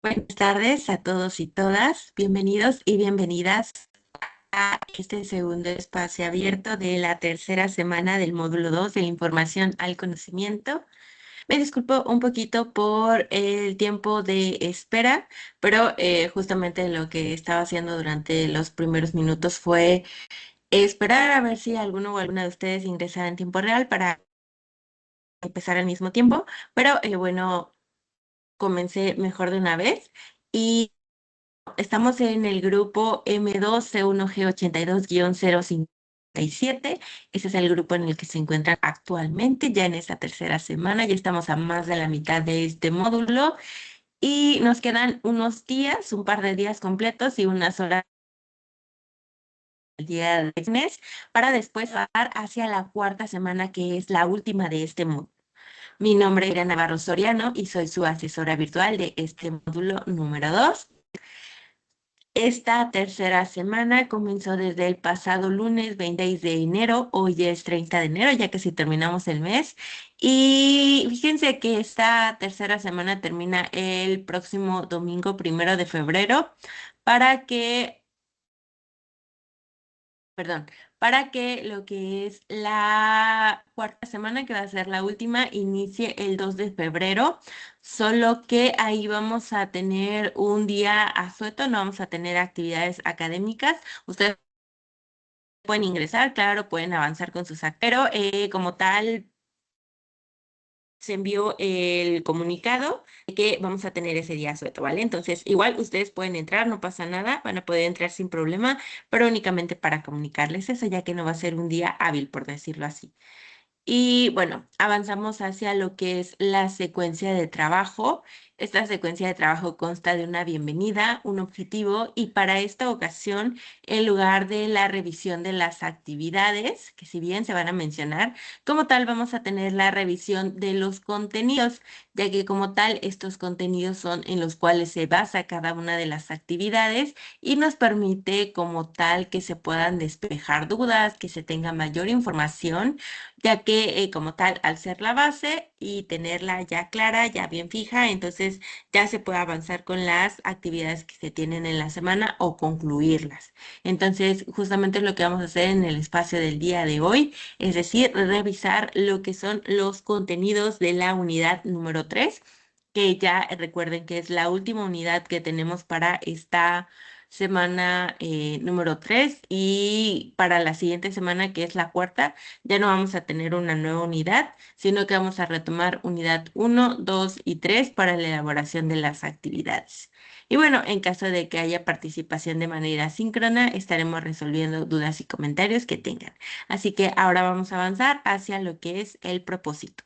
Buenas tardes a todos y todas. Bienvenidos y bienvenidas a este segundo espacio abierto de la tercera semana del módulo 2 de la información al conocimiento. Me disculpo un poquito por el tiempo de espera, pero justamente lo que estaba haciendo durante los primeros minutos fue esperar a ver si alguno o alguna de ustedes ingresara en tiempo real para empezar al mismo tiempo, pero bueno, comencé mejor de una vez. Y estamos en el grupo M2C1G82-057. Ese es el grupo en el que se encuentran actualmente, ya en esta tercera semana. Ya estamos a más de la mitad de este módulo y nos quedan unos días, un par de días completos y unas horas el día de viernes para después pasar hacia la cuarta semana, que es la última de este módulo. Mi nombre es Irene Navarro Soriano y soy su asesora virtual de este módulo número 2. Esta tercera semana comenzó desde el pasado lunes 26 de enero, hoy ya es 30 de enero, ya que si terminamos el mes. Y fíjense que esta tercera semana termina el próximo domingo 1 de febrero para que perdón, para que lo que es la cuarta semana, que va a ser la última, inicie el 2 de febrero, solo que ahí vamos a tener un día asueto, no vamos a tener actividades académicas. Ustedes pueden ingresar, claro, pueden avanzar con sus actos, pero como tal se envió el comunicado de que vamos a tener ese día suelto, ¿vale? Entonces, igual ustedes pueden entrar, no pasa nada, van a poder entrar sin problema, pero únicamente para comunicarles eso, ya que no va a ser un día hábil, por decirlo así. Y bueno, avanzamos hacia lo que es la secuencia de trabajo. Esta secuencia de trabajo consta de una bienvenida, un objetivo y para esta ocasión, en lugar de la revisión de las actividades, que si bien se van a mencionar, como tal vamos a tener la revisión de los contenidos, ya que como tal estos contenidos son en los cuales se basa cada una de las actividades y nos permite como tal que se puedan despejar dudas, que se tenga mayor información ya que como tal, al ser la base y tenerla ya clara, ya bien fija, entonces ya se puede avanzar con las actividades que se tienen en la semana o concluirlas. Entonces, justamente es lo que vamos a hacer en el espacio del día de hoy, es decir, revisar lo que son los contenidos de la unidad número 3, que ya recuerden que es la última unidad que tenemos para esta semana número 3 y para la siguiente semana, que es la cuarta, ya no vamos a tener una nueva unidad, sino que vamos a retomar unidad 1, 2 y 3 para la elaboración de las actividades. Y bueno, en caso de que haya participación de manera síncrona, estaremos resolviendo dudas y comentarios que tengan. Así que ahora vamos a avanzar hacia lo que es el propósito.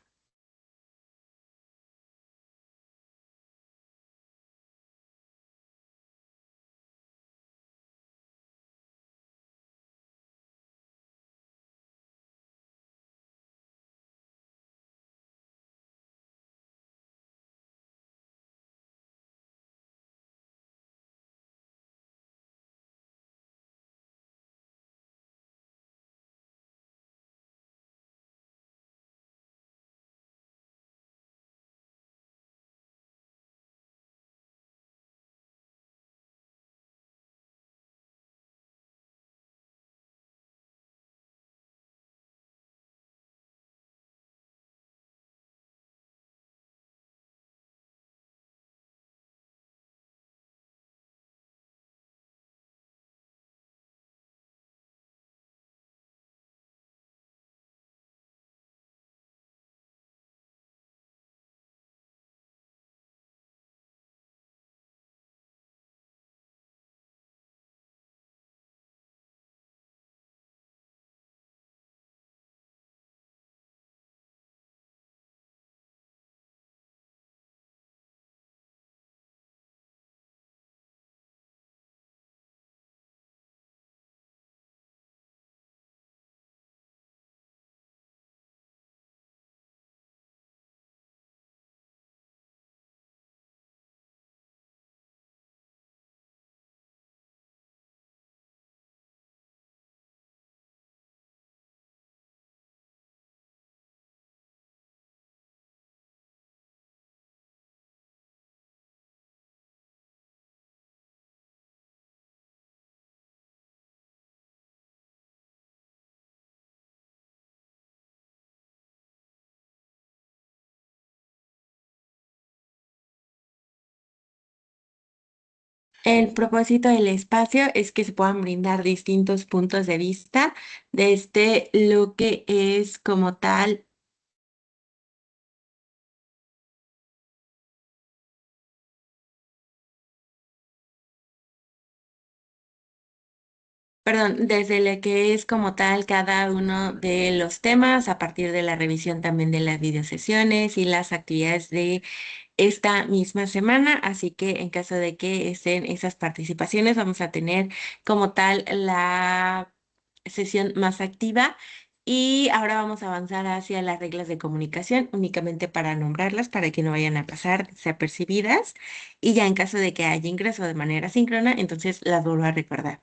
El propósito del espacio es que se puedan brindar distintos puntos de vista desde lo que es como tal, perdón, desde lo que es como tal cada uno de los temas a partir de la revisión también de las videosesiones y las actividades de esta misma semana, así que en caso de que estén esas participaciones, vamos a tener como tal la sesión más activa. Y ahora vamos a avanzar hacia las reglas de comunicación, únicamente para nombrarlas, para que no vayan a pasar desapercibidas. Y ya en caso de que haya ingreso de manera síncrona, entonces las vuelvo a recordar.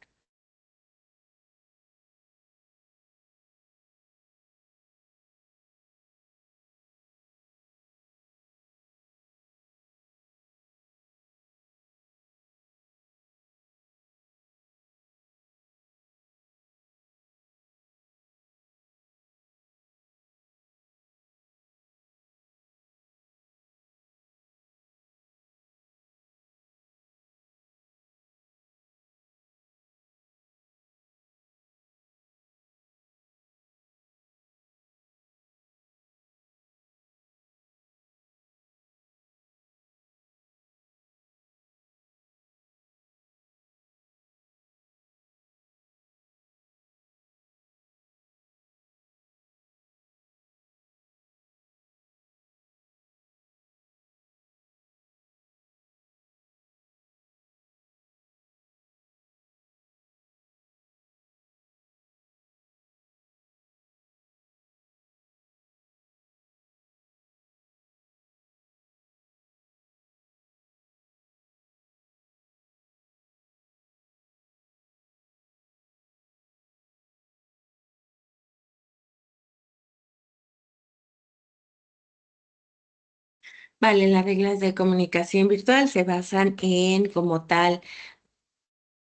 Vale, las reglas de comunicación virtual se basan en como tal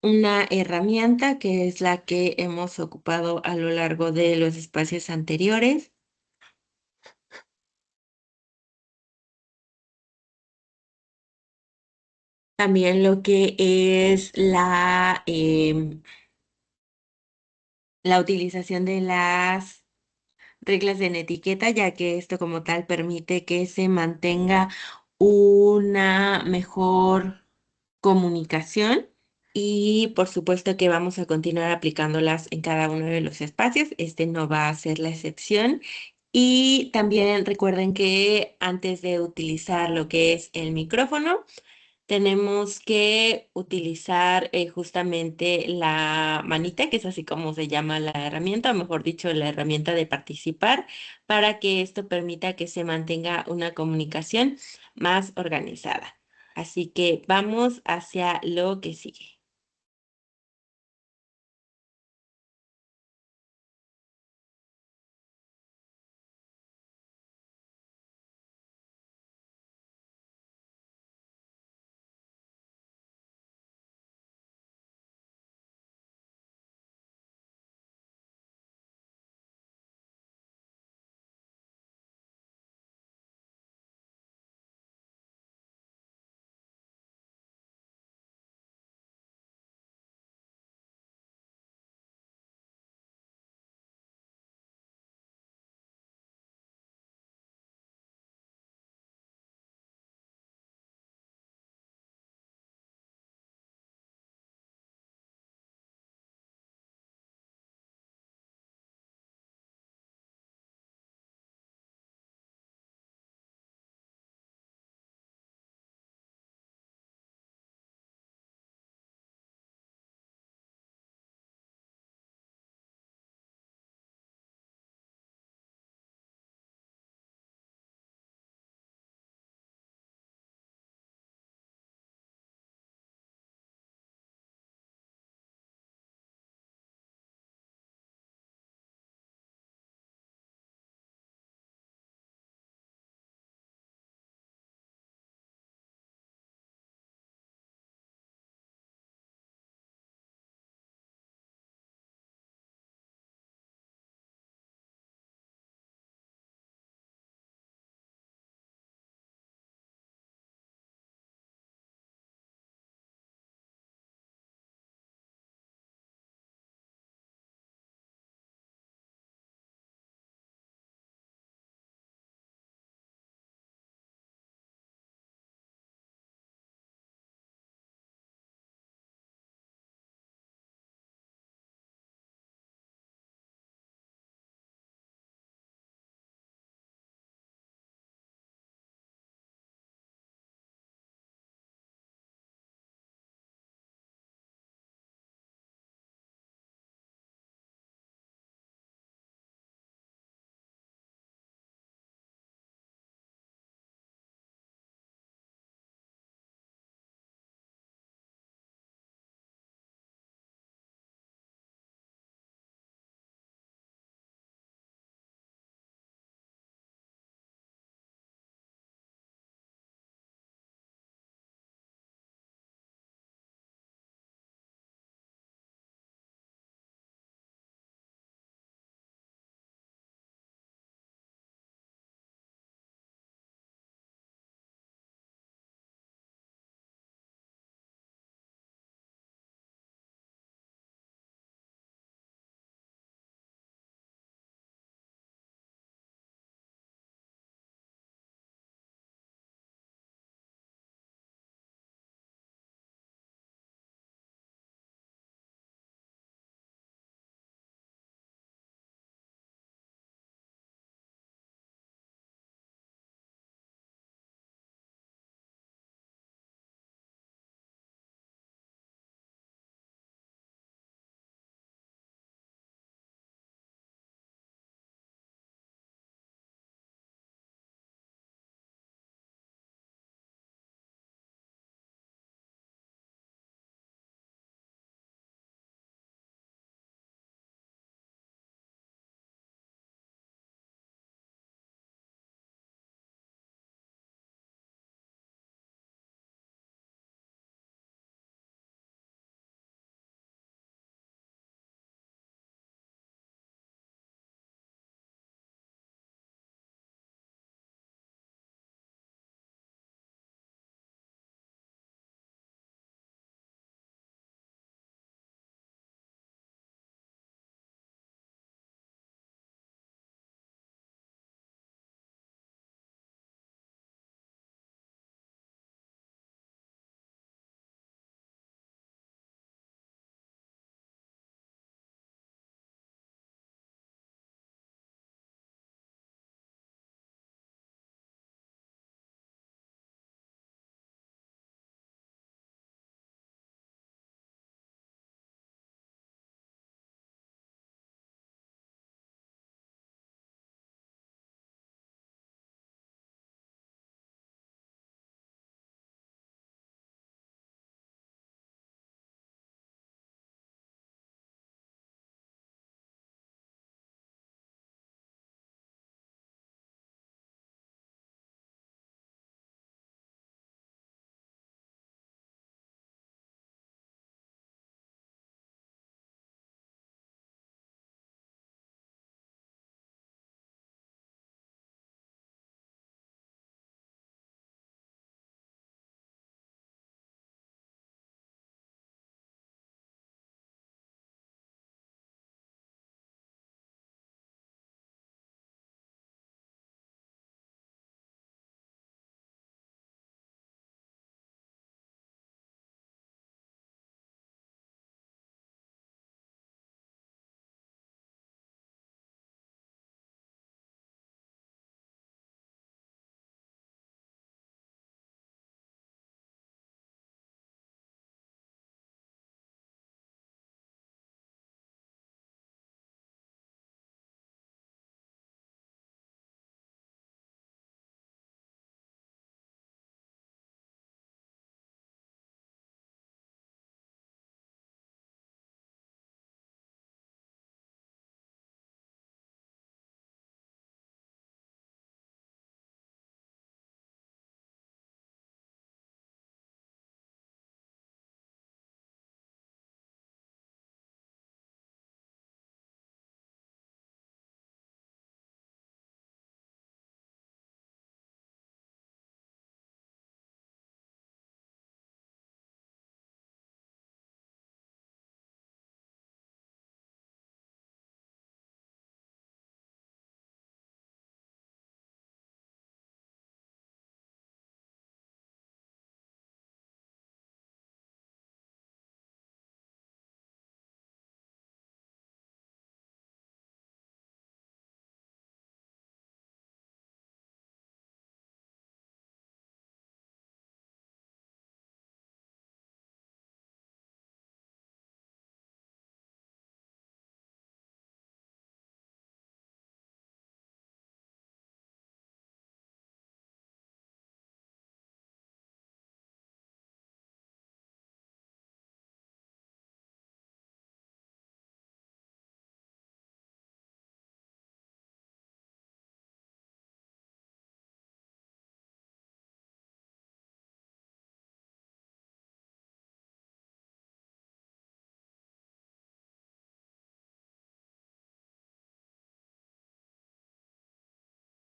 una herramienta que es la que hemos ocupado a lo largo de los espacios anteriores. También lo que es la utilización de las reglas de etiqueta, ya que esto como tal permite que se mantenga una mejor comunicación. Y por supuesto que vamos a continuar aplicándolas en cada uno de los espacios. Este no va a ser la excepción. Y también recuerden que antes de utilizar lo que es el micrófono, tenemos que utilizar justamente la manita, que es así como se llama la herramienta, o mejor dicho, la herramienta de participar, para que esto permita que se mantenga una comunicación más organizada. Así que vamos hacia lo que sigue.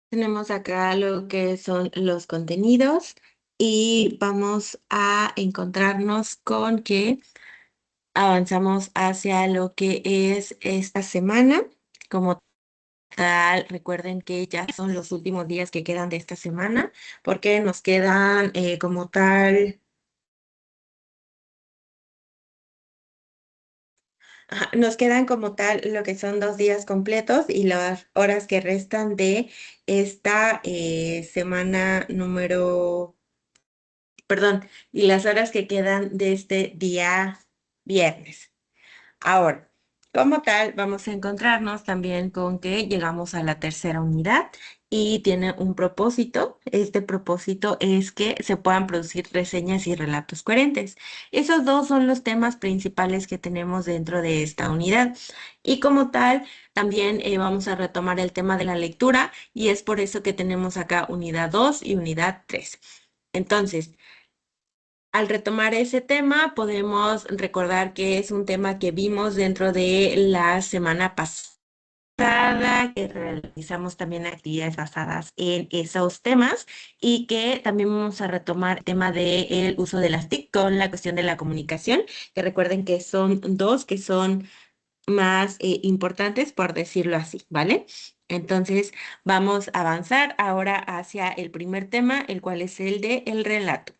Tenemos acá lo que son los contenidos y vamos a encontrarnos con que avanzamos hacia lo que es esta semana. Como tal, recuerden que ya son los últimos días que quedan de esta semana porque nos quedan como tal. Ajá, nos quedan como tal lo que son 2 días completos y las horas que restan de esta semana número, perdón, y las horas que quedan de este día viernes. Ahora, como tal, vamos a encontrarnos también con que llegamos a la tercera unidad y tiene un propósito. Este propósito es que se puedan producir reseñas y relatos coherentes. Esos dos son los temas principales que tenemos dentro de esta unidad. Y como tal, también vamos a retomar el tema de la lectura y es por eso que tenemos acá unidad 2 y unidad 3. Entonces, al retomar ese tema, podemos recordar que es un tema que vimos dentro de la semana pasada, que realizamos también actividades basadas en esos temas y que también vamos a retomar el tema del uso de las TIC con la cuestión de la comunicación, que recuerden que son dos que son más importantes, por decirlo así, ¿vale? Entonces, vamos a avanzar ahora hacia el primer tema, el cual es el de el relato.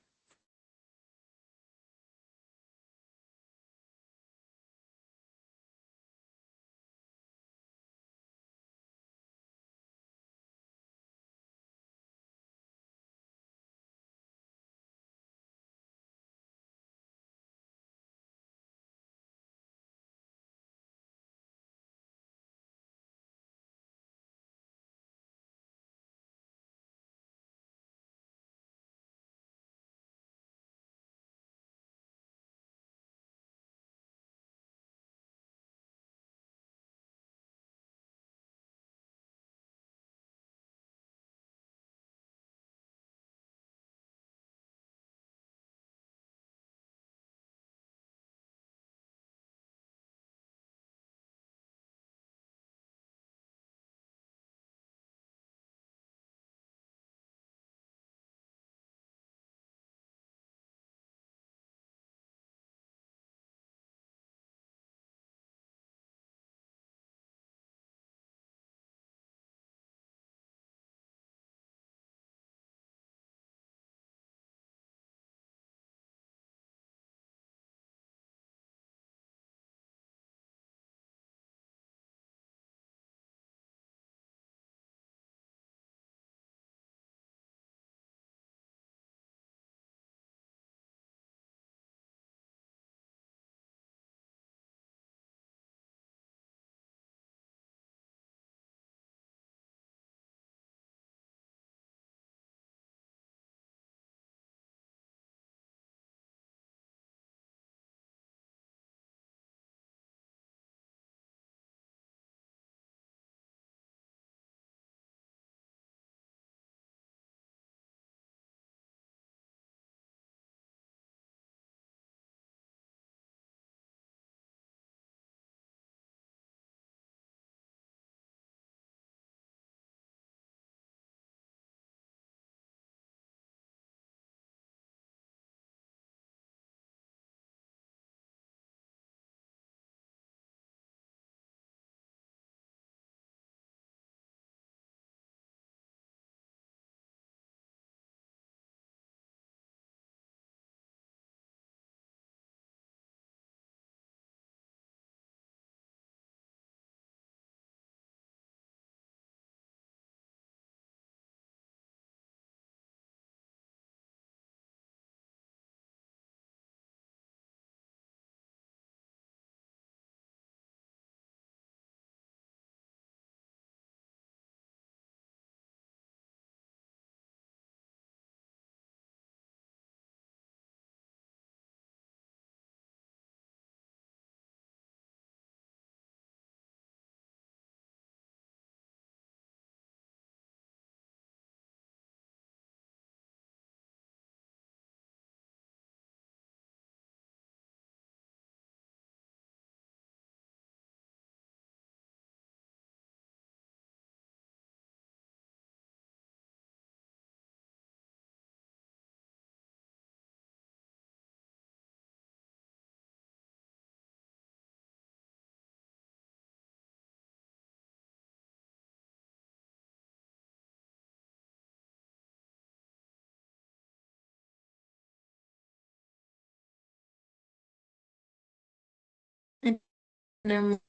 Tenemos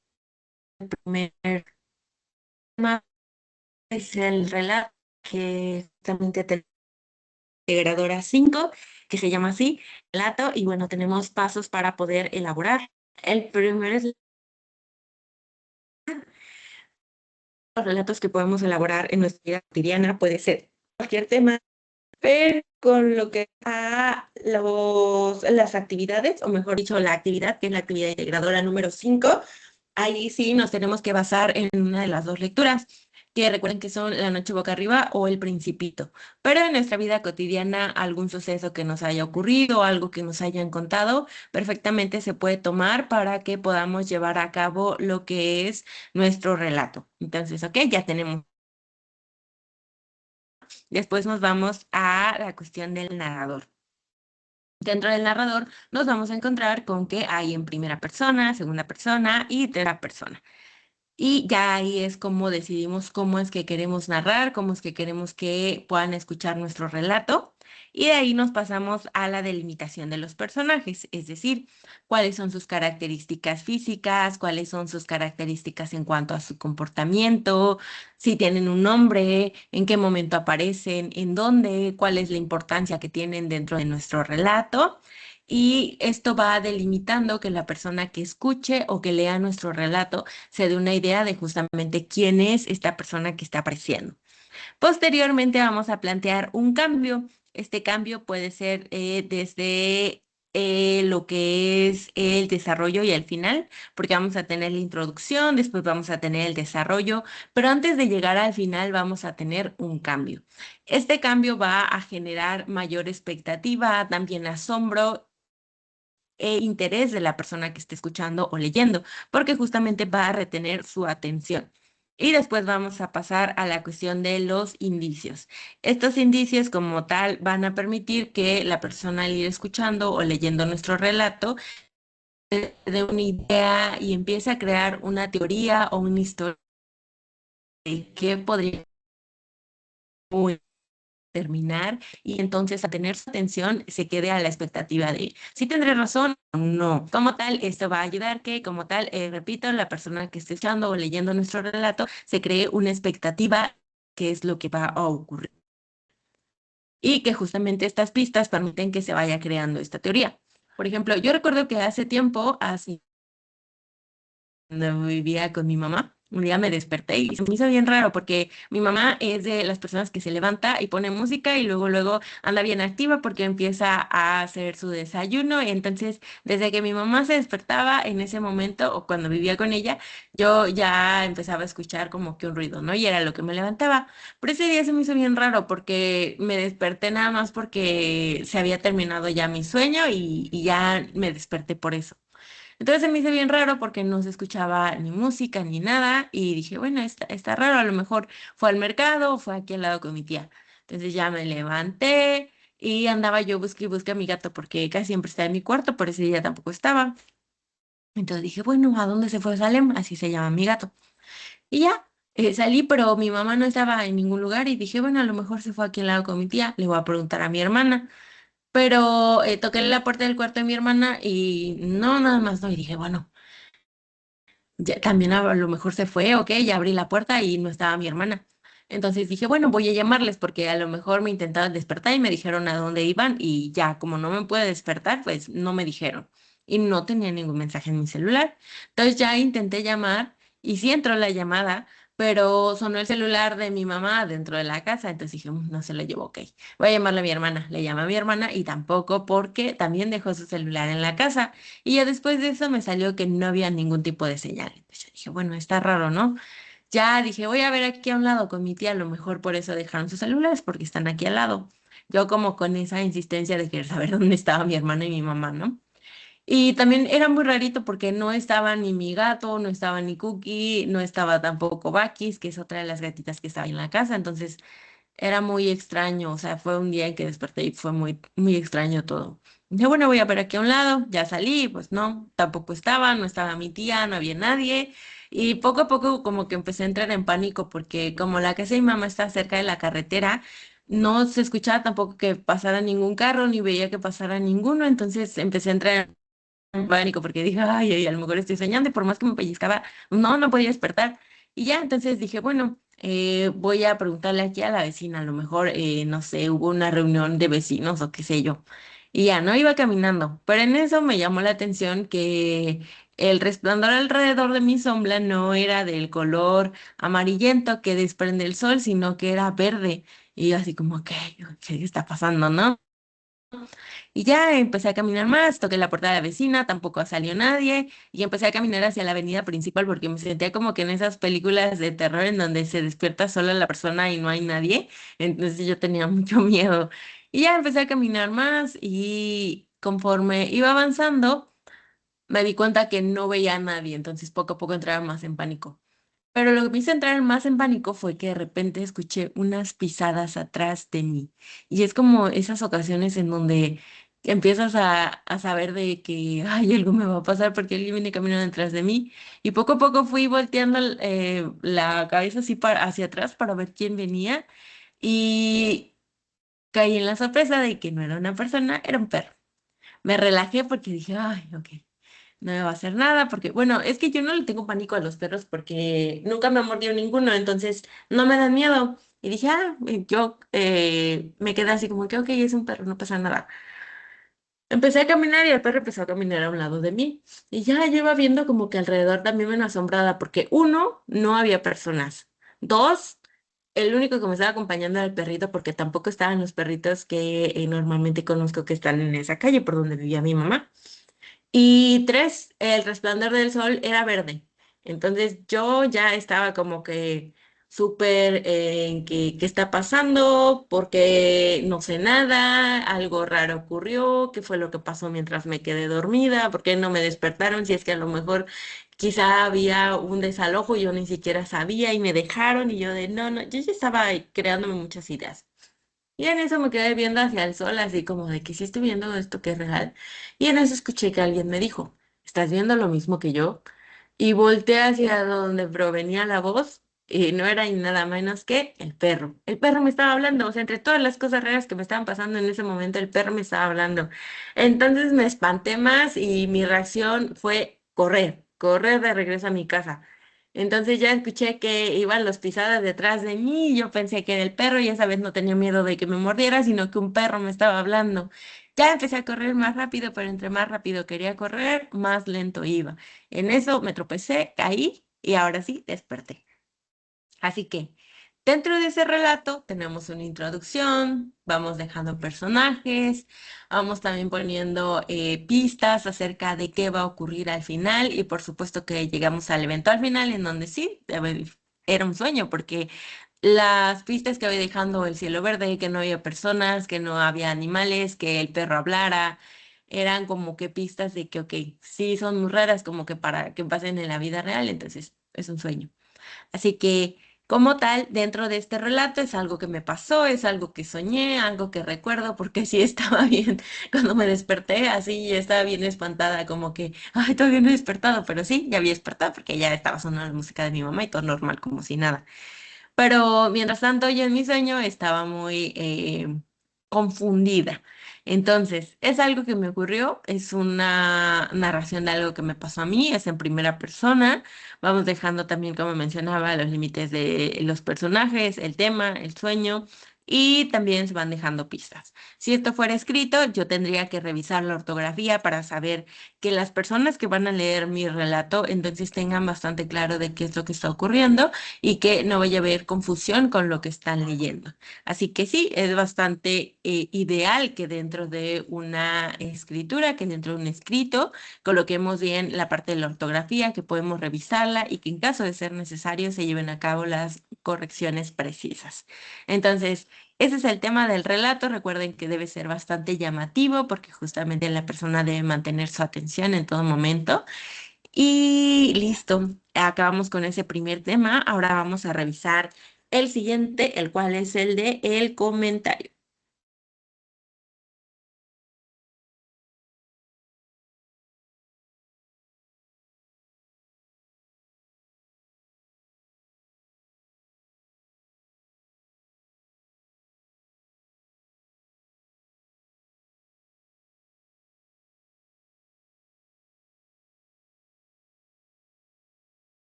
el primer tema, es el relato que justamente tenemos integradora 5 que se llama así, relato, y bueno, tenemos pasos para poder elaborar. El primero es los relatos que podemos elaborar en nuestra vida cotidiana, puede ser cualquier tema, pero con lo que a las actividades, o mejor dicho, la actividad, que es la actividad integradora número 5. Ahí sí nos tenemos que basar en una de las dos lecturas, que recuerden que son La noche boca arriba o El Principito. Pero en nuestra vida cotidiana, algún suceso que nos haya ocurrido, algo que nos hayan contado, perfectamente se puede tomar para que podamos llevar a cabo lo que es nuestro relato. Entonces, ok, ya tenemos. Después nos vamos a la cuestión del narrador. Dentro del narrador nos vamos a encontrar con que hay en primera persona, segunda persona y tercera persona. Y ya ahí es como decidimos cómo es que queremos narrar, cómo es que queremos que puedan escuchar nuestro relato. Y de ahí nos pasamos a la delimitación de los personajes, es decir, cuáles son sus características físicas, cuáles son sus características en cuanto a su comportamiento, si tienen un nombre, en qué momento aparecen, en dónde, cuál es la importancia que tienen dentro de nuestro relato. Y esto va delimitando que la persona que escuche o que lea nuestro relato se dé una idea de justamente quién es esta persona que está apareciendo. Posteriormente vamos a plantear un cambio. Este cambio puede ser desde lo que es el desarrollo y el final, porque vamos a tener la introducción, después vamos a tener el desarrollo, pero antes de llegar al final vamos a tener un cambio. Este cambio va a generar mayor expectativa, también asombro interés de la persona que esté escuchando o leyendo, porque justamente va a retener su atención. Y después vamos a pasar a la cuestión de los indicios. Estos indicios como tal van a permitir que la persona al ir escuchando o leyendo nuestro relato dé una idea y empiece a crear una teoría o una historia de qué podría terminar y entonces a tener su atención se quede a la expectativa de si tendré razón o no. Como tal, esto va a ayudar que, como tal, repito, la persona que esté escuchando o leyendo nuestro relato se cree una expectativa que es lo que va a ocurrir y que justamente estas pistas permiten que se vaya creando esta teoría. Por ejemplo, yo recuerdo que hace tiempo, así cuando vivía con mi mamá. Un día me desperté y se me hizo bien raro porque mi mamá es de las personas que se levanta y pone música y luego anda bien activa porque empieza a hacer su desayuno. Y entonces, desde que mi mamá se despertaba en ese momento o cuando vivía con ella, yo ya empezaba a escuchar como que un ruido, ¿no? Y era lo que me levantaba. Pero ese día se me hizo bien raro porque me desperté nada más porque se había terminado ya mi sueño y ya me desperté por eso. Entonces se me hizo bien raro porque no se escuchaba ni música ni nada y dije, bueno, está raro, a lo mejor fue al mercado o fue aquí al lado con mi tía. Entonces ya me levanté y andaba yo busque y busque a mi gato porque casi siempre está en mi cuarto, por ese día tampoco estaba. Entonces dije, bueno, ¿a dónde se fue Salem? Así se llama mi gato. Y ya, salí, pero mi mamá no estaba en ningún lugar y dije, bueno, a lo mejor se fue aquí al lado con mi tía, le voy a preguntar a mi hermana. Pero toqué la puerta del cuarto de mi hermana y no, nada más no. Y dije, bueno. Ya, también a lo mejor se fue, ok, ya abrí la puerta y no estaba mi hermana. Entonces dije, bueno, voy a llamarles porque a lo mejor me intentaban despertar y me dijeron a dónde iban y ya, como no me puede despertar, pues no me dijeron. Y no tenía ningún mensaje en mi celular. Entonces ya intenté llamar y sí entró la llamada, pero sonó el celular de mi mamá dentro de la casa. Entonces dije, No se lo llevo, ok. Voy a llamarle a mi hermana. Le llamé a mi hermana y tampoco porque también dejó su celular en la casa. Y ya después de eso me salió que no había ningún tipo de señal. Entonces yo dije, bueno, está raro, ¿no? Ya dije, voy a ver aquí a un lado con mi tía, a lo mejor por eso dejaron sus celulares, porque están aquí al lado. Yo como con esa insistencia de querer saber dónde estaba mi hermana y mi mamá, ¿no? Y también era muy rarito porque no estaba ni mi gato, no estaba ni Cookie, no estaba tampoco Bakis, que es otra de las gatitas que estaba en la casa. Entonces era muy extraño, o sea, fue un día en que desperté y fue muy, muy extraño todo. Dije, bueno, voy a ver aquí a un lado, ya salí, pues no, tampoco estaba, no estaba mi tía, no había nadie. Y poco a poco como que empecé a entrar en pánico porque como la casa de mi mamá está cerca de la carretera, no se escuchaba tampoco que pasara ningún carro, ni veía que pasara ninguno, entonces empecé a entrar. en pánico porque dije, ay, ay, a lo mejor estoy soñando y por más que me pellizcaba, no podía despertar. Y ya, entonces dije, bueno, voy a preguntarle aquí a la vecina, a lo mejor, no sé, hubo una reunión de vecinos o qué sé yo. Y ya, no iba caminando, pero en eso me llamó la atención que el resplandor alrededor de mi sombra no era del color amarillento que desprende el sol, sino que era verde. Y yo así como, ¿qué está pasando, no? Y ya empecé a caminar más, toqué la puerta de la vecina, tampoco salió nadie, y empecé a caminar hacia la avenida principal porque me sentía como que en esas películas de terror en donde se despierta sola la persona y no hay nadie, entonces yo tenía mucho miedo. Y ya empecé a caminar más y conforme iba avanzando, me di cuenta que no veía a nadie, entonces poco a poco entraba más en pánico. Pero lo que me hizo entrar más en pánico fue que de repente escuché unas pisadas atrás de mí. Y es como esas ocasiones en donde empiezas a saber de que, ay, algo me va a pasar porque alguien viene caminando detrás de mí. Y poco a poco fui volteando la cabeza así hacia atrás para ver quién venía. Y caí en la sorpresa de que no era una persona, era un perro. Me relajé porque dije, ay, ok, no me va a hacer nada, porque, bueno, es que yo no le tengo pánico a los perros porque nunca me ha mordido ninguno, entonces no me dan miedo. Y dije, yo me quedé así como que, ok, es un perro, no pasa nada. Empecé a caminar y el perro empezó a caminar a un lado de mí. Y ya yo iba viendo como que alrededor también me asombrada, porque uno, no había personas. Dos, el único que me estaba acompañando era el perrito, porque tampoco estaban los perritos que normalmente conozco que están en esa calle por donde vivía mi mamá. Y tres, el resplandor del sol era verde. Entonces yo ya estaba como que súper en qué está pasando, porque no sé nada, algo raro ocurrió, qué fue lo que pasó mientras me quedé dormida, por qué no me despertaron, si es que a lo mejor quizá había un desalojo y yo ni siquiera sabía y me dejaron y yo de no, yo ya estaba ahí creándome muchas ideas. Y en eso me quedé viendo hacia el sol, así como de que sí estoy viendo esto que es real. Y en eso escuché que alguien me dijo, ¿estás viendo lo mismo que yo? Y volteé hacia donde provenía la voz y no era ni nada menos que el perro. El perro me estaba hablando, o sea, entre todas las cosas raras que me estaban pasando en ese momento, el perro me estaba hablando. Entonces me espanté más y mi reacción fue correr de regreso a mi casa. Entonces ya escuché que iban los pisadas detrás de mí y yo pensé que era el perro y esa vez no tenía miedo de que me mordiera, sino que un perro me estaba hablando. Ya empecé a correr más rápido, pero entre más rápido quería correr, más lento iba. En eso me tropecé, caí y ahora sí desperté. Así que dentro de ese relato tenemos una introducción, vamos dejando personajes, vamos también poniendo pistas acerca de qué va a ocurrir al final y por supuesto que llegamos al evento al final en donde sí, era un sueño porque las pistas que voy dejando, el cielo verde, que no había personas, que no había animales, que el perro hablara, eran como que pistas de que, ok, sí son muy raras como que para que pasen en la vida real, entonces es un sueño. Así que, como tal, dentro de este relato es algo que me pasó, es algo que soñé, algo que recuerdo, porque sí estaba bien cuando me desperté, así estaba bien espantada, como que, ay, todavía no he despertado, pero sí, ya había despertado porque ya estaba sonando la música de mi mamá y todo normal, como si nada. Pero mientras tanto, yo en mi sueño estaba muy confundida. Entonces, es algo que me ocurrió, es una narración de algo que me pasó a mí, es en primera persona. Vamos dejando también, como mencionaba, los límites de los personajes, el tema, el sueño. Y también se van dejando pistas. Si esto fuera escrito, yo tendría que revisar la ortografía para saber que las personas que van a leer mi relato entonces tengan bastante claro de qué es lo que está ocurriendo y que no vaya a haber confusión con lo que están leyendo. Así que sí, es bastante ideal que dentro de una escritura, que dentro de un escrito, coloquemos bien la parte de la ortografía, que podemos revisarla y que en caso de ser necesario se lleven a cabo las correcciones precisas. Entonces, ese es el tema del relato. Recuerden que debe ser bastante llamativo porque justamente la persona debe mantener su atención en todo momento. Y listo, acabamos con ese primer tema. Ahora vamos a revisar el siguiente, el cual es el de el comentario.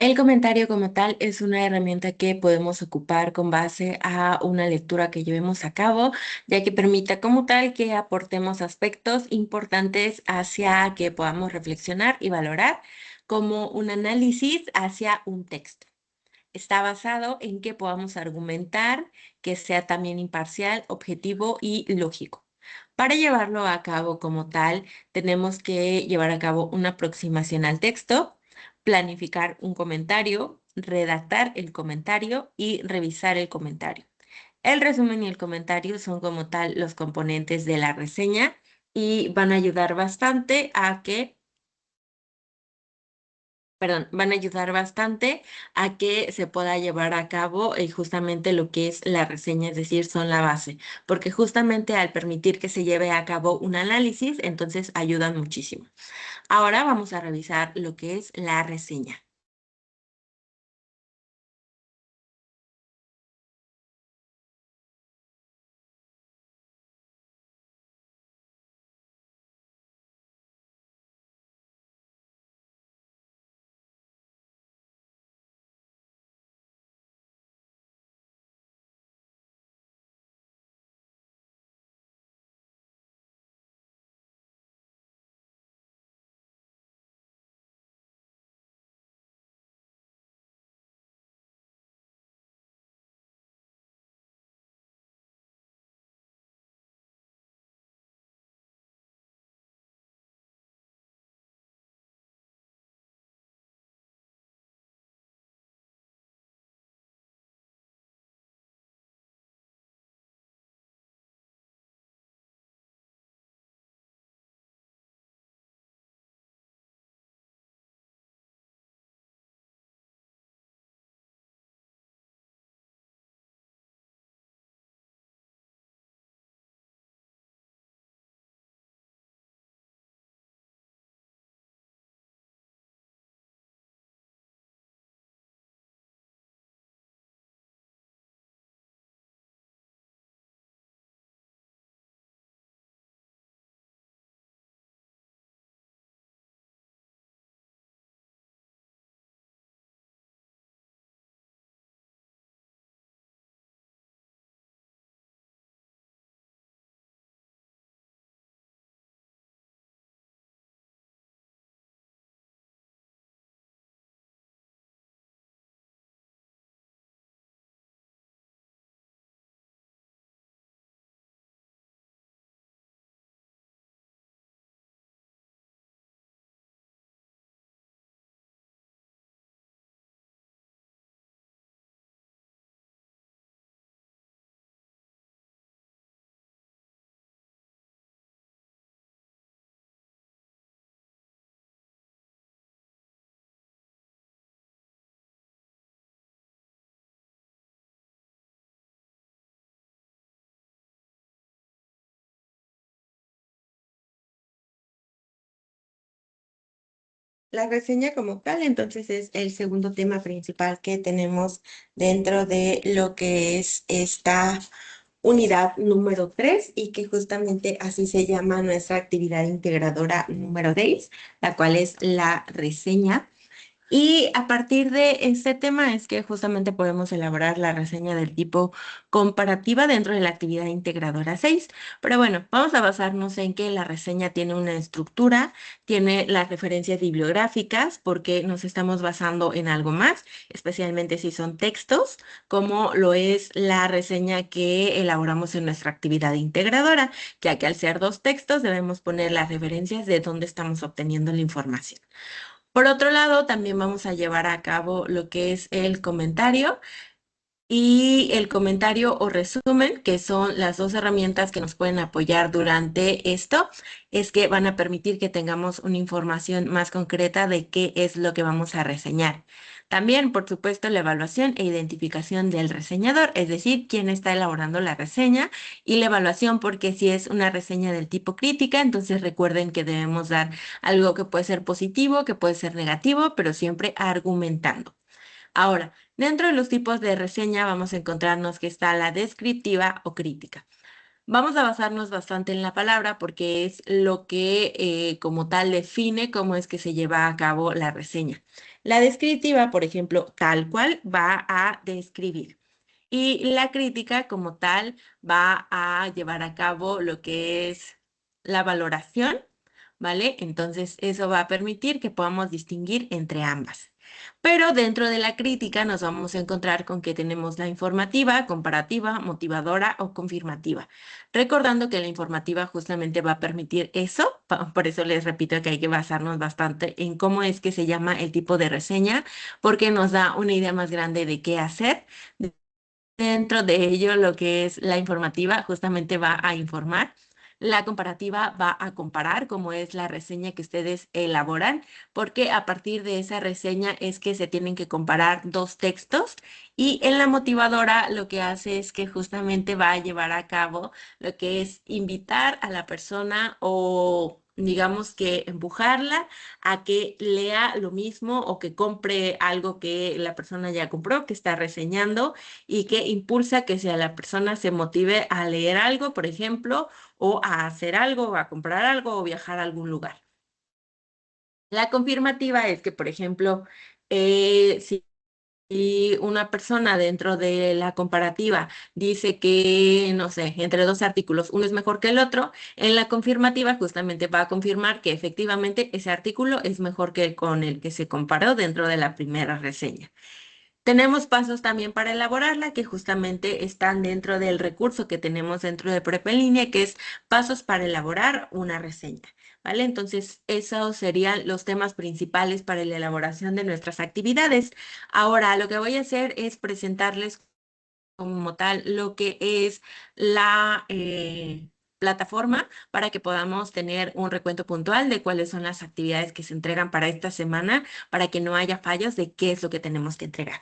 El comentario como tal es una herramienta que podemos ocupar con base a una lectura que llevemos a cabo, ya que permita como tal que aportemos aspectos importantes hacia que podamos reflexionar y valorar como un análisis hacia un texto. Está basado en que podamos argumentar, que sea también imparcial, objetivo y lógico. Para llevarlo a cabo como tal, tenemos que llevar a cabo una aproximación al texto, planificar un comentario, redactar el comentario y revisar el comentario. El resumen y el comentario son como tal los componentes de la reseña y van a ayudar bastante a que van a ayudar bastante a que se pueda llevar a cabo justamente lo que es la reseña, es decir, son la base, porque justamente al permitir que se lleve a cabo un análisis, entonces ayudan muchísimo. Ahora vamos a revisar lo que es la reseña. La reseña como tal, entonces, es el segundo tema principal que tenemos dentro de lo que es esta unidad número 3 y que justamente así se llama nuestra actividad integradora número 6, la cual es la reseña. Y a partir de este tema es que justamente podemos elaborar la reseña del tipo comparativa dentro de la actividad integradora 6. Pero bueno, vamos a basarnos en que la reseña tiene una estructura, tiene las referencias bibliográficas, porque nos estamos basando en algo más, especialmente si son textos, como lo es la reseña que elaboramos en nuestra actividad integradora, ya que al ser dos textos debemos poner las referencias de dónde estamos obteniendo la información. Por otro lado, también vamos a llevar a cabo lo que es el comentario y el comentario o resumen, que son las dos herramientas que nos pueden apoyar durante esto, es que van a permitir que tengamos una información más concreta de qué es lo que vamos a reseñar. También, por supuesto, la evaluación e identificación del reseñador, es decir, quién está elaborando la reseña y la evaluación, porque si es una reseña del tipo crítica, entonces recuerden que debemos dar algo que puede ser positivo, que puede ser negativo, pero siempre argumentando. Ahora, dentro de los tipos de reseña vamos a encontrarnos que está la descriptiva o crítica. Vamos a basarnos bastante en la palabra porque es lo que como tal define cómo es que se lleva a cabo la reseña. La descriptiva, por ejemplo, tal cual va a describir. Y la crítica como tal va a llevar a cabo lo que es la valoración, ¿vale? Entonces eso va a permitir que podamos distinguir entre ambas. Pero dentro de la crítica nos vamos a encontrar con que tenemos la informativa, comparativa, motivadora o confirmativa. Recordando que la informativa justamente va a permitir eso, por eso les repito que hay que basarnos bastante en cómo es que se llama el tipo de reseña, porque nos da una idea más grande de qué hacer. Dentro de ello, lo que es la informativa justamente va a informar. La comparativa va a comparar, como es la reseña que ustedes elaboran, porque a partir de esa reseña es que se tienen que comparar dos textos. Y en la motivadora lo que hace es que justamente va a llevar a cabo lo que es invitar a la persona o digamos que empujarla a que lea lo mismo o que compre algo que la persona ya compró, que está reseñando y que impulsa que sea la persona se motive a leer algo, por ejemplo, o a hacer algo, o a comprar algo, o viajar a algún lugar. La confirmativa es que, por ejemplo, si una persona dentro de la comparativa dice que, no sé, entre dos artículos, uno es mejor que el otro, en la confirmativa justamente va a confirmar que efectivamente ese artículo es mejor que el con el que se comparó dentro de la primera reseña. Tenemos pasos también para elaborarla que justamente están dentro del recurso que tenemos dentro de Prep en línea, que es pasos para elaborar una reseña, ¿vale? Entonces, esos serían los temas principales para la elaboración de nuestras actividades. Ahora, lo que voy a hacer es presentarles como tal lo que es la plataforma para que podamos tener un recuento puntual de cuáles son las actividades que se entregan para esta semana, para que no haya fallos de qué es lo que tenemos que entregar.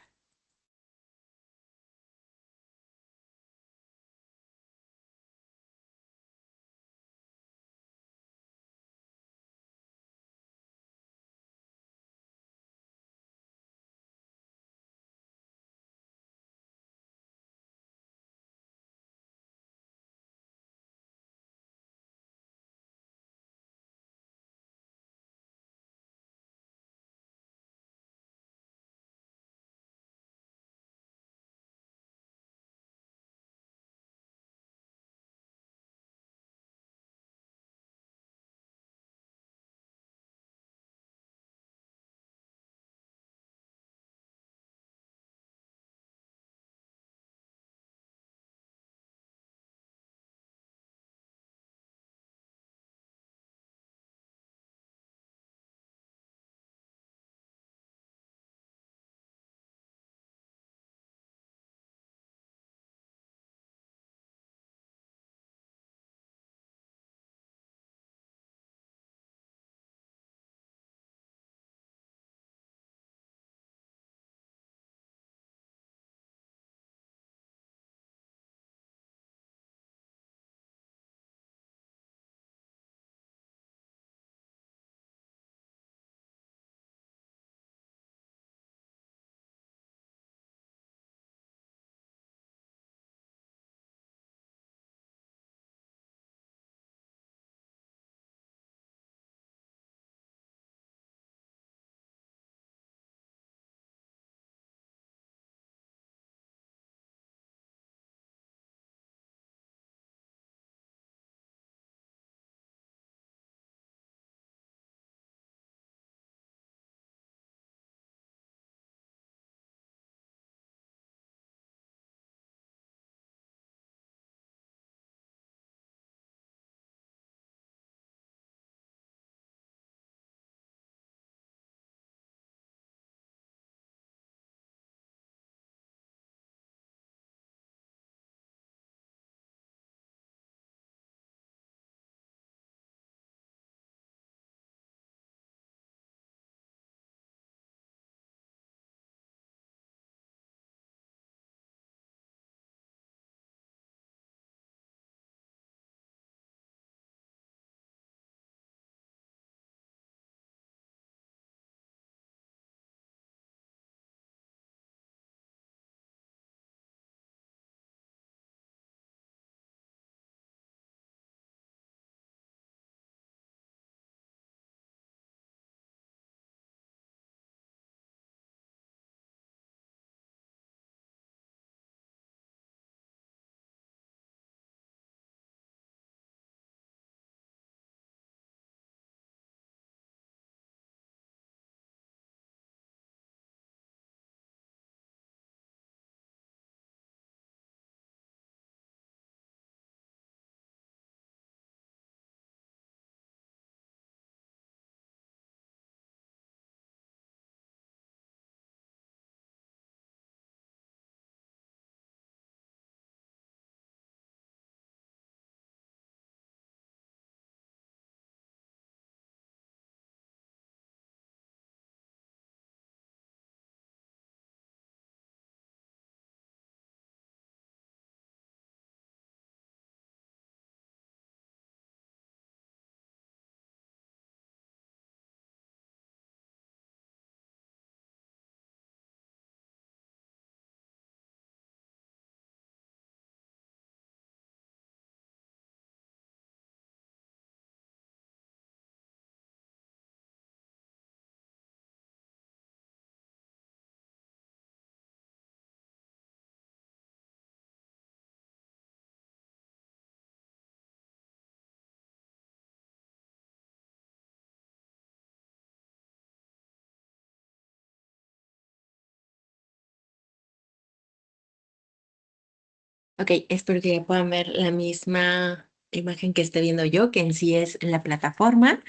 Ok, espero que ya puedan ver la misma imagen que estoy viendo yo, que en sí es la plataforma.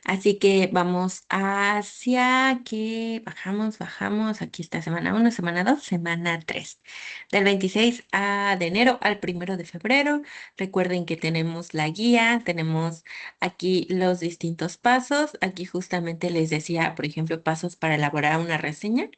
Así que vamos hacia que bajamos. Aquí está semana 1, semana 2, semana 3. Del 26 de enero al 1 de febrero. Recuerden que tenemos la guía, tenemos aquí los distintos pasos. Aquí justamente les decía, por ejemplo, pasos para elaborar una reseña.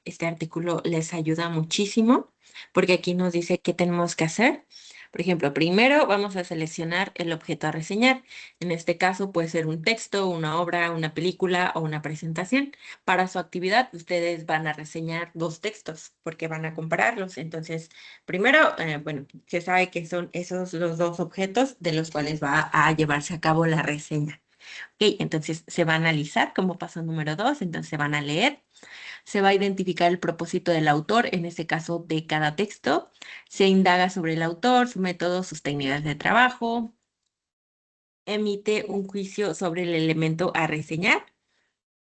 Este artículo les ayuda muchísimo porque aquí nos dice qué tenemos que hacer. Por ejemplo, primero vamos a seleccionar el objeto a reseñar. En este caso puede ser un texto, una obra, una película o una presentación. Para su actividad, ustedes van a reseñar dos textos porque van a compararlos. Entonces, primero, bueno, se sabe que son esos los dos objetos de los cuales va a llevarse a cabo la reseña. Ok, entonces se va a analizar como paso número 2, entonces se van a leer. Se va a identificar el propósito del autor, en este caso de cada texto. Se indaga sobre el autor, su método, sus técnicas de trabajo. Emite un juicio sobre el elemento a reseñar.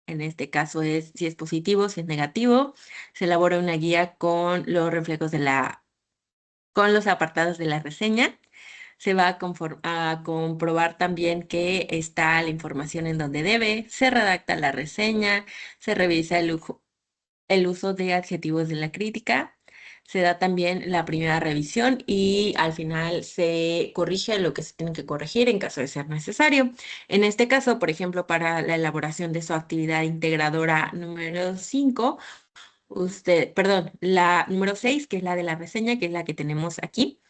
En este caso es si es positivo, si es negativo. Se elabora una guía con los reflejos con los apartados de la reseña. Se va a comprobar también que está la información en donde debe. Se redacta la reseña. Se revisa el uso de adjetivos de la crítica. Se da también la primera revisión y al final se corrige lo que se tiene que corregir en caso de ser necesario. En este caso, por ejemplo, para la elaboración de su actividad integradora número 5, perdón, la número 6, que es la de la reseña, que es la que tenemos aquí.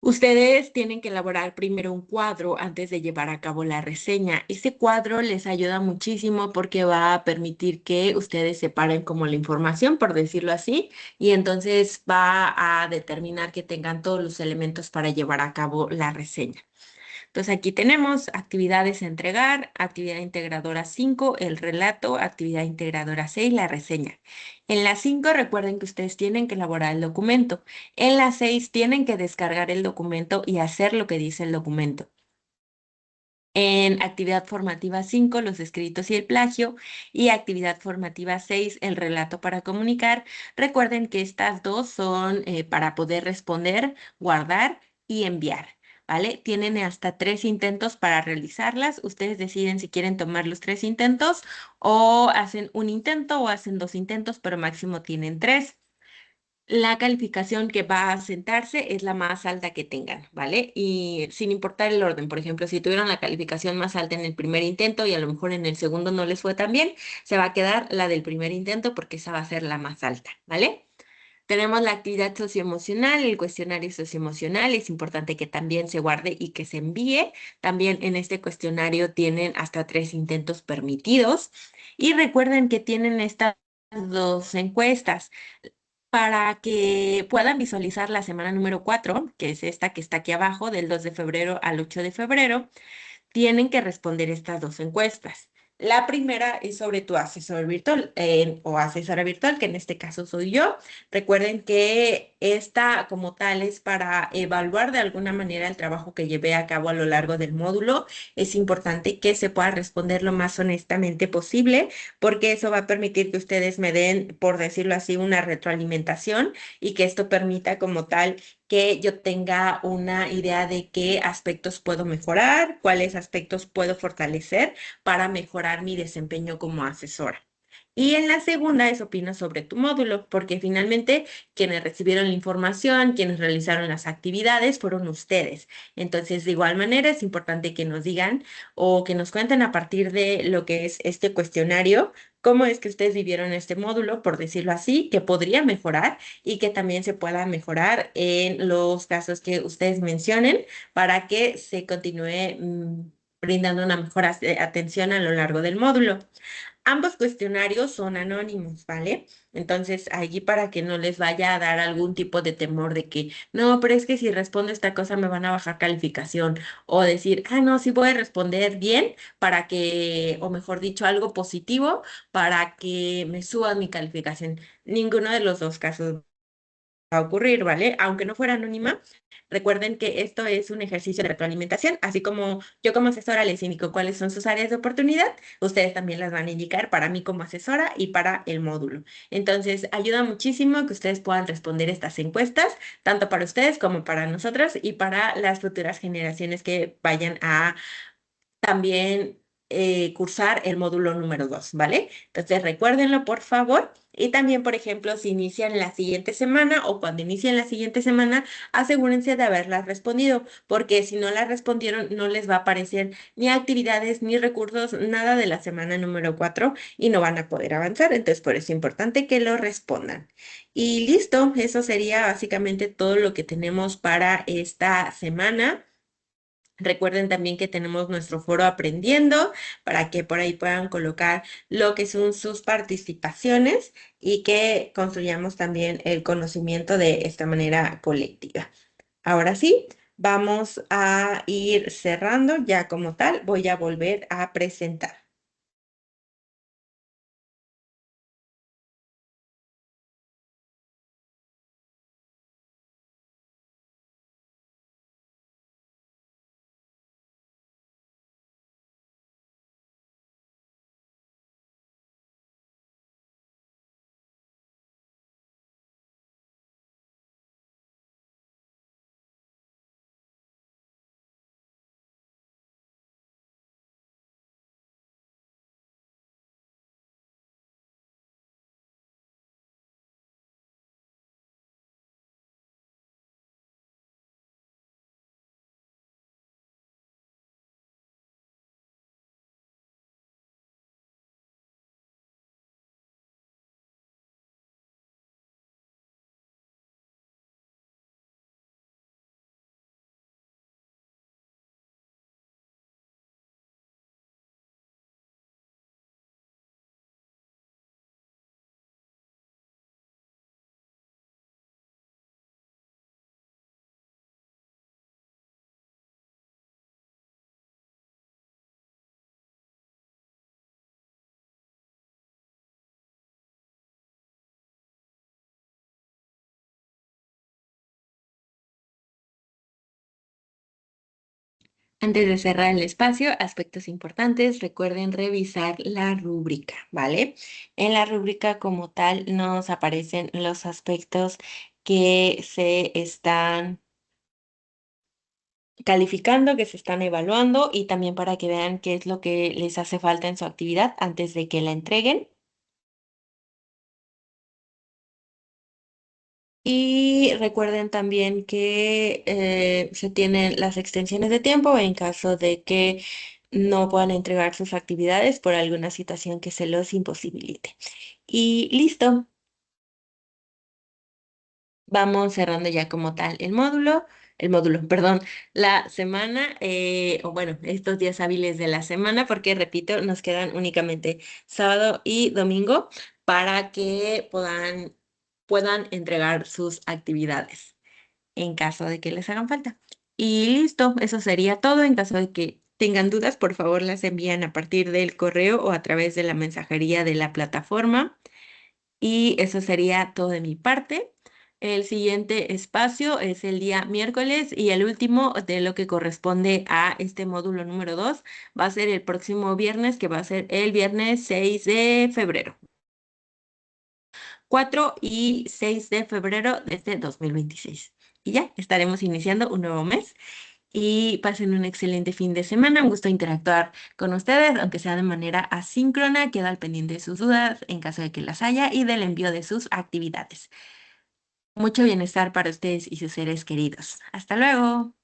Ustedes tienen que elaborar primero un cuadro antes de llevar a cabo la reseña. Ese cuadro les ayuda muchísimo porque va a permitir que ustedes separen como la información, por decirlo así, y entonces va a determinar que tengan todos los elementos para llevar a cabo la reseña. Entonces aquí tenemos actividades a entregar, actividad integradora 5, el relato, actividad integradora 6, la reseña. En la 5 recuerden que ustedes tienen que elaborar el documento. En la 6 tienen que descargar el documento y hacer lo que dice el documento. En actividad formativa 5, los escritos y el plagio. Y actividad formativa 6, el relato para comunicar. Recuerden que estas dos son para poder responder, guardar y enviar. ¿Vale? Tienen hasta 3 intentos para realizarlas. Ustedes deciden si quieren tomar los 3 intentos o hacen un intento o hacen 2 intentos, pero máximo tienen 3. La calificación que va a sentarse es la más alta que tengan, ¿vale? Y sin importar el orden, por ejemplo, si tuvieron la calificación más alta en el primer intento y a lo mejor en el segundo no les fue tan bien, se va a quedar la del primer intento porque esa va a ser la más alta, ¿vale? Tenemos la actividad socioemocional, el cuestionario socioemocional. Es importante que también se guarde y que se envíe. También en este cuestionario tienen hasta 3 intentos permitidos. Y recuerden que tienen estas dos encuestas para que puedan visualizar la semana número 4, que es esta que está aquí abajo, del 2 de febrero al 8 de febrero. Tienen que responder estas dos encuestas. La primera es sobre tu asesor virtual o asesora virtual, que en este caso soy yo. Recuerden que esta como tal es para evaluar de alguna manera el trabajo que llevé a cabo a lo largo del módulo. Es importante que se pueda responder lo más honestamente posible, porque eso va a permitir que ustedes me den, por decirlo así, una retroalimentación y que esto permita como tal que yo tenga una idea de qué aspectos puedo mejorar, cuáles aspectos puedo fortalecer para mejorar mi desempeño como asesora. Y en la segunda es opina sobre tu módulo, porque finalmente quienes recibieron la información, quienes realizaron las actividades fueron ustedes. Entonces, de igual manera, es importante que nos digan o que nos cuenten a partir de lo que es este cuestionario, cómo es que ustedes vivieron este módulo, por decirlo así, que podría mejorar y que también se pueda mejorar en los casos que ustedes mencionen para que se continúe brindando una mejor atención a lo largo del módulo. Ambos cuestionarios son anónimos, ¿vale? Entonces, allí para que no les vaya a dar algún tipo de temor de que, no, pero es que si respondo esta cosa me van a bajar calificación, o decir, ah, no, sí voy a responder bien para que, o mejor dicho, algo positivo para que me suban mi calificación. Ninguno de los dos casos a ocurrir, ¿vale? Aunque no fuera anónima, recuerden que esto es un ejercicio de retroalimentación, así como yo como asesora les indico cuáles son sus áreas de oportunidad, ustedes también las van a indicar para mí como asesora y para el módulo. Entonces, ayuda muchísimo que ustedes puedan responder estas encuestas, tanto para ustedes como para nosotras y para las futuras generaciones que vayan a también cursar el módulo número 2, ¿vale? Entonces recuérdenlo, por favor. Y también, por ejemplo, si inician la siguiente semana o cuando inicien la siguiente semana, asegúrense de haberlas respondido, porque si no las respondieron, no les va a aparecer ni actividades ni recursos, nada de la semana número 4 y no van a poder avanzar. Entonces, por eso es importante que lo respondan. Y listo, eso sería básicamente todo lo que tenemos para esta semana. Recuerden también que tenemos nuestro foro aprendiendo para que por ahí puedan colocar lo que son sus participaciones y que construyamos también el conocimiento de esta manera colectiva. Ahora sí, vamos a ir cerrando ya como tal. Voy a volver a presentar. Antes de cerrar el espacio, aspectos importantes, recuerden revisar la rúbrica, ¿vale? En la rúbrica como tal nos aparecen los aspectos que se están calificando, que se están evaluando y también para que vean qué es lo que les hace falta en su actividad antes de que la entreguen. Y recuerden también que se tienen las extensiones de tiempo en caso de que no puedan entregar sus actividades por alguna situación que se los imposibilite. Y listo, vamos cerrando ya como tal el módulo, perdón, la semana, o bueno, estos días hábiles de la semana, porque repito, nos quedan únicamente sábado y domingo para que puedan entregar sus actividades en caso de que les hagan falta. Y listo, eso sería todo. En caso de que tengan dudas, por favor las envían a partir del correo o a través de la mensajería de la plataforma. Y eso sería todo de mi parte. El siguiente espacio es el día miércoles y el último de lo que corresponde a este módulo número 2 va a ser el próximo viernes, que va a ser el viernes 6 de febrero. 4 y 6 de febrero de este 2026. Y ya estaremos iniciando un nuevo mes y pasen un excelente fin de semana. Un gusto interactuar con ustedes, aunque sea de manera asíncrona. Quedo al pendiente de sus dudas en caso de que las haya y del envío de sus actividades. Mucho bienestar para ustedes y sus seres queridos. Hasta luego.